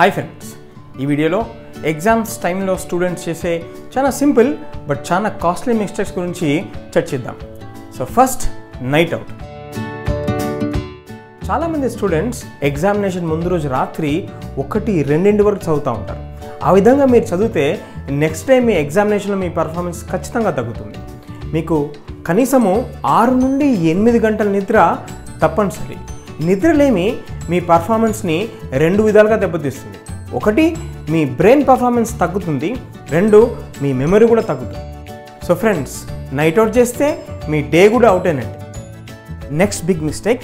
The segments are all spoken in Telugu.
హాయ్ ఫ్రెండ్స్, ఈ వీడియోలో ఎగ్జామ్స్ టైంలో స్టూడెంట్స్ చేసే చాలా సింపుల్ బట్ చాలా కాస్ట్లీ మిస్టేక్స్ గురించి చర్చిద్దాం. So first, night out. చాలామంది స్టూడెంట్స్ ఎగ్జామినేషన్ ముందు రోజు రాత్రి 1-2 వరకు చదువుతూ ఉంటారు. ఆ విధంగా మీరు చదివితే నెక్స్ట్ డే మీ ఎగ్జామినేషన్లో మీ పర్ఫార్మెన్స్ ఖచ్చితంగా తగ్గుతుంది. మీకు కనీసము 6 నుండి 8 గంటల నిద్ర తప్పనిసరి. నిద్రలేమి మీ పర్ఫార్మెన్స్ని 2 విధాలుగా దెబ్బతీస్తుంది. 1, మీ బ్రెయిన్ పర్ఫార్మెన్స్ తగ్గుతుంది. 2, మీ మెమరీ కూడా తగ్గుతుంది. సో ఫ్రెండ్స్, నైట్ అవుట్ చేస్తే మీ డే కూడా అవుట్ అయినట్టు. Next big mistake,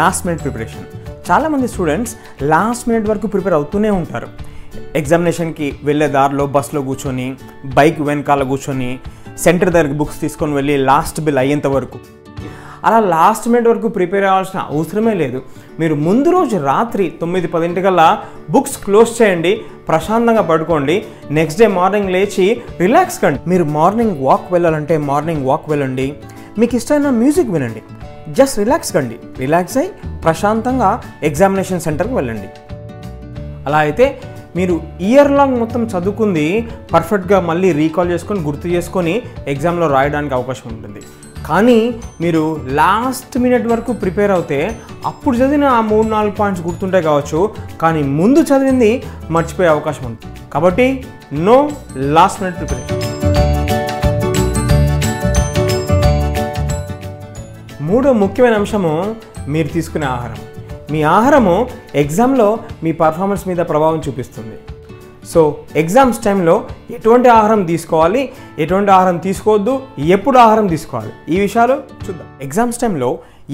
last minute preparation. చాలామంది స్టూడెంట్స్ లాస్ట్ మినిట్ వరకు ప్రిపేర్ అవుతూనే ఉంటారు. ఎగ్జామినేషన్కి వెళ్ళే దారిలో బస్లో కూర్చొని, బైక్ వెనకాల కూర్చొని, సెంటర్ దగ్గరికి బుక్స్ తీసుకొని వెళ్ళి లాస్ట్ బిల్ అయ్యేంత వరకు. అలా లాస్ట్ మినిట్ వరకు ప్రిపేర్ అవ్వాల్సిన అవసరమే లేదు. మీరు ముందు రోజు రాత్రి 9-10 కల్లా బుక్స్ క్లోజ్ చేయండి, ప్రశాంతంగా పడుకోండి. నెక్స్ట్ డే మార్నింగ్ లేచి రిలాక్స్ కండి. మీరు మార్నింగ్ వాక్ వెళ్ళాలంటే మార్నింగ్ వాక్ వెళ్ళండి. మీకు ఇష్టమైన మ్యూజిక్ వినండి. జస్ట్ రిలాక్స్ కండి. రిలాక్స్ అయ్యి ప్రశాంతంగా ఎగ్జామినేషన్ సెంటర్కి వెళ్ళండి. అలా అయితే మీరు ఇయర్ లాంగ్ మొత్తం చదువుకుంది పర్ఫెక్ట్గా మళ్ళీ రీకాల్ చేసుకొని గుర్తు చేసుకొని ఎగ్జామ్లో రాయడానికి అవకాశం ఉంటుంది. కానీ మీరు లాస్ట్ మినిట్ వరకు ప్రిపేర్ అవుతే అప్పుడు చదివిన ఆ 3-4 పాయింట్స్ గుర్తుంటాయి కావచ్చు, కానీ ముందు చదివింది మర్చిపోయే అవకాశం ఉంటుంది. కాబట్టి నో లాస్ట్ మినిట్ ప్రిపరేషన్. మూడో ముఖ్యమైన అంశము, మీరు తీసుకునే ఆహారం. మీ ఆహారము ఎగ్జామ్లో మీ పర్ఫార్మెన్స్ మీద ప్రభావం చూపిస్తుంది. సో ఎగ్జామ్స్ టైంలో ఎటువంటి ఆహారం తీసుకోవాలి, ఎటువంటి ఆహారం తీసుకోవద్దు, ఎప్పుడు ఆహారం తీసుకోవాలి, ఈ విషయాలు చూద్దాం. ఎగ్జామ్స్ టైంలో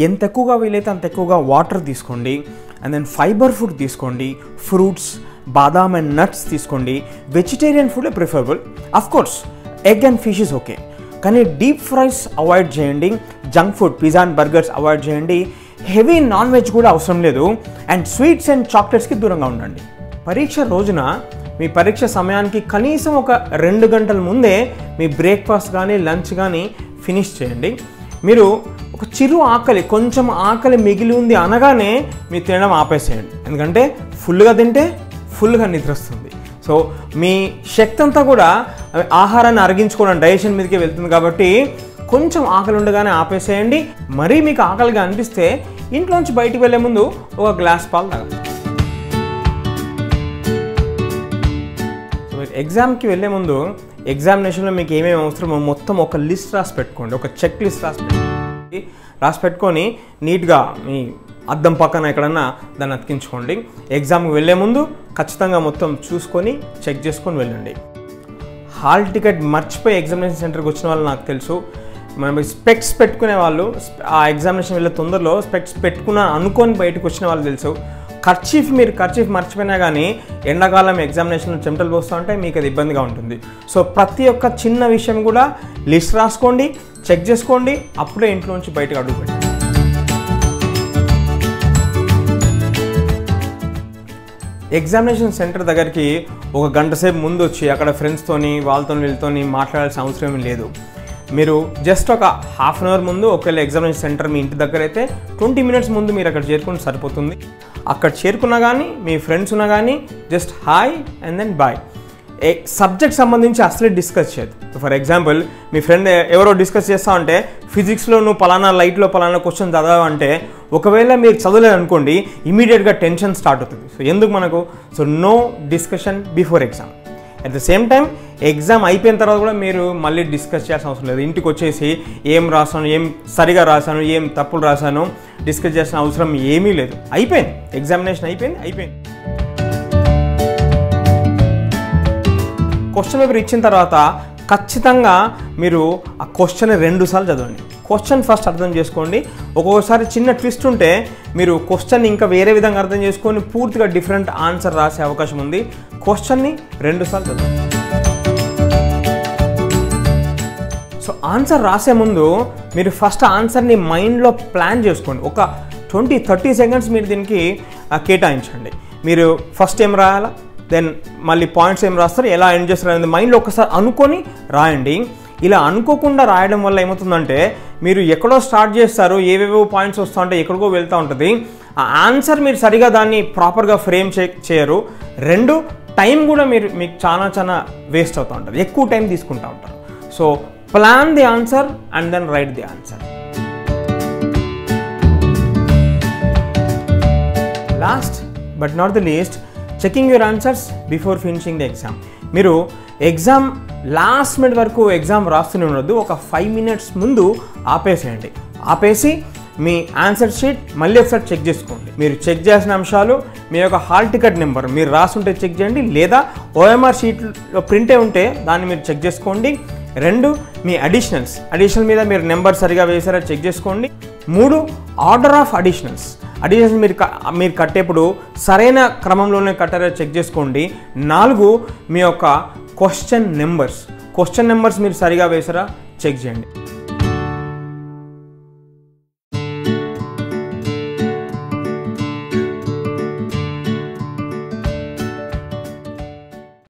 ఎంత ఎక్కువగా వీలైతే అంత ఎక్కువగా వాటర్ తీసుకోండి. అండ్ దెన్ ఫైబర్ ఫుడ్ తీసుకోండి. ఫ్రూట్స్, బాదాం అండ్ నట్స్ తీసుకోండి. Vegetarian food preferable. Of course egg and fish is okay, కానీ డీప్ ఫ్రైస్ అవాయిడ్ చేయండి. Junk food, pizza and burgers avoid చేయండి. హెవీ నాన్ వెజ్ కూడా అవసరం లేదు. అండ్ స్వీట్స్ అండ్ చాక్లెట్స్కి దూరంగా ఉండండి. పరీక్ష రోజున మీ పరీక్ష సమయానికి కనీసం ఒక 2 గంటల ముందే మీ బ్రేక్ఫాస్ట్ కానీ లంచ్ కానీ ఫినిష్ చేయండి. మీరు ఒక చిరు ఆకలి, కొంచెం ఆకలి మిగిలి ఉంది అనగానే మీరు తినడం ఆపేసేయండి. ఎందుకంటే ఫుల్గా తింటే ఫుల్గా నిద్ర వస్తుంది. సో మీ శక్తి అంతా కూడా ఆహారాన్ని అరిగించుకోవడం, డైజెషన్ మీదకి వెళ్తుంది. కాబట్టి కొంచెం ఆకలి ఉండగానే ఆపేసేయండి. మరీ మీకు ఆకలిగా అనిపిస్తే ఇంట్లోంచి బయటికి వెళ్ళే ముందు ఒక గ్లాస్ పాలు తాగండి. ఎగ్జామ్కి వెళ్ళే ముందు ఎగ్జామినేషన్లో మీకు ఏమేమి అవసరమో మొత్తం ఒక లిస్ట్ రాసి పెట్టుకోండి. ఒక చెక్ లిస్ట్ రాసి పెట్టుకొని నీట్గా మీ అద్దం పక్కన ఎక్కడన్నా దాన్ని అతికించుకోండి. ఎగ్జామ్కి వెళ్ళే ముందు ఖచ్చితంగా మొత్తం చూసుకొని చెక్ చేసుకొని వెళ్ళండి. హాల్ టికెట్ మర్చిపోయి ఎగ్జామినేషన్ సెంటర్కి వచ్చిన వాళ్ళు నాకు తెలుసు. మనం స్పెక్ట్స్ పెట్టుకునే వాళ్ళు, ఆ ఎగ్జామినేషన్ వెళ్ళే తొందరలో స్పెక్ట్స్ పెట్టుకున్నా అనుకొని బయటకు వచ్చిన వాళ్ళు తెలుసు. మీరు కర్చీఫ్ మర్చిపోయినా కానీ ఎండాకాలం ఎగ్జామినేషన్లో చెమటలు పోస్తూ ఉంటే మీకు అది ఇబ్బందిగా ఉంటుంది. సో ప్రతి ఒక్క చిన్న విషయం కూడా లిస్ట్ రాసుకోండి, చెక్ చేసుకోండి, అప్పుడే ఇంట్లోంచి బయటకు అడుగుపెట్టండి. ఎగ్జామినేషన్ సెంటర్ దగ్గరికి ఒక గంట సేపు ముందు వచ్చి అక్కడ ఫ్రెండ్స్తోని వీళ్ళతోని మాట్లాడాల్సిన అవసరం లేదు. మీరు జస్ట్ ఒక ½ అన్ అవర్ ముందు, ఒకవేళ ఎగ్జామినేషన్ సెంటర్ మీ ఇంటి దగ్గర అయితే 20 మినిట్స్ ముందు మీరు అక్కడ చేరుకుంటే సరిపోతుంది. అక్కడ చేరుకున్నా కానీ మీ ఫ్రెండ్స్ ఉన్నా కానీ just hi and then bye. Subject సంబంధించి అసలే డిస్కస్ చేయదు. ఫర్ ఎగ్జాంపుల్, మీ ఫ్రెండ్ ఎవరో డిస్కస్ చేస్తా ఉంటే ఫిజిక్స్లో నువ్వు పలానా లైట్లో పలానా క్వశ్చన్ చదవా అంటే ఒకవేళ మీరు చదవలేదు అనుకోండి, ఇమీడియట్గా టెన్షన్ స్టార్ట్ అవుతుంది. సో ఎందుకు మనకు? So no discussion before exam. At the same time exam అయిపోయిన తర్వాత కూడా మీరు మళ్ళీ డిస్కస్ చేయాల్సిన అవసరం లేదు. ఇంటికి వచ్చేసి ఏం రాశాను, ఏం సరిగా రాశాను, ఏం తప్పులు రాశాను డిస్కస్ చేయాల్సిన అవసరం ఏమీ లేదు. అయిపోయింది, ఎగ్జామినేషన్ అయిపోయింది. క్వశ్చన్ పేపర్ ఇచ్చిన తర్వాత ఖచ్చితంగా మీరు ఆ క్వశ్చన్ 2 సార్లు చదవండి. క్వశ్చన్ ఫస్ట్ అర్థం చేసుకోండి. ఒక్కొక్కసారి చిన్న ట్విస్ట్ ఉంటే మీరు క్వశ్చన్ ఇంకా వేరే విధంగా అర్థం చేసుకొని పూర్తిగా డిఫరెంట్ ఆన్సర్ రాసే అవకాశం ఉంది. క్వశ్చన్ని 2 సార్లు చదవండి. సో ఆన్సర్ రాసే ముందు మీరు ఫస్ట్ ఆన్సర్ని మైండ్లో ప్లాన్ చేసుకోండి. ఒక 20-30 సెకండ్స్ మీరు దీనికి కేటాయించండి. మీరు ఫస్ట్ ఏం రాయాలా, దెన్ మళ్ళీ పాయింట్స్ ఏం రాస్తారు, ఎలా ఎండ్ చేస్తారు అనేది మైండ్లో ఒకసారి అనుకొని రాయండి. ఇలా అనుకోకుండా రాయడం వల్ల ఏమవుతుందంటే మీరు ఎక్కడో స్టార్ట్ చేస్తారు, ఏవేవో పాయింట్స్ వస్తూ ఉంటే ఎక్కడికో వెళ్తూ ఉంటుంది. ఆ ఆన్సర్ మీరు సరిగా దాన్ని ప్రాపర్గా ఫ్రేమ్ చేయరు. 2 టైం కూడా మీకు చాలా వేస్ట్ అవుతూ ఉంటుంది, ఎక్కువ టైం తీసుకుంటూ ఉంటారు. So plan the answer and then write the answer. Last but not the least, checking your answers before finishing the exam. మీరు ఎగ్జామ్ లాస్ట్ మినిట్ వరకు ఎగ్జామ్ రాస్తూనే ఉండొద్దు. ఒక 5 minutes ముందు ఆపేసేయండి. ఆపేసి మీ ఆన్సర్ షీట్ మళ్ళీ ఒకసారి చెక్ చేసుకోండి. మీరు చెక్ చేసిన అంశాలు, మీ యొక్క హాల్ టికెట్ నెంబర్ మీరు రాస్తుంటే చెక్ చేయండి, లేదా ఓఎంఆర్ షీట్లో ప్రింటే ఉంటే దాన్ని మీరు చెక్ చేసుకోండి. 2 మీ అడిషనల్ మీద మీరు నెంబర్ సరిగా వేసారా చెక్ చేసుకోండి. 3 ఆర్డర్ ఆఫ్ అడిషనల్స్ మీరు కట్టేప్పుడు సరైన క్రమంలోనే కట్టారా చెక్ చేసుకోండి. 4 మీ యొక్క క్వశ్చన్ నెంబర్స్ మీరు సరిగా వేసారా చెక్ చేయండి.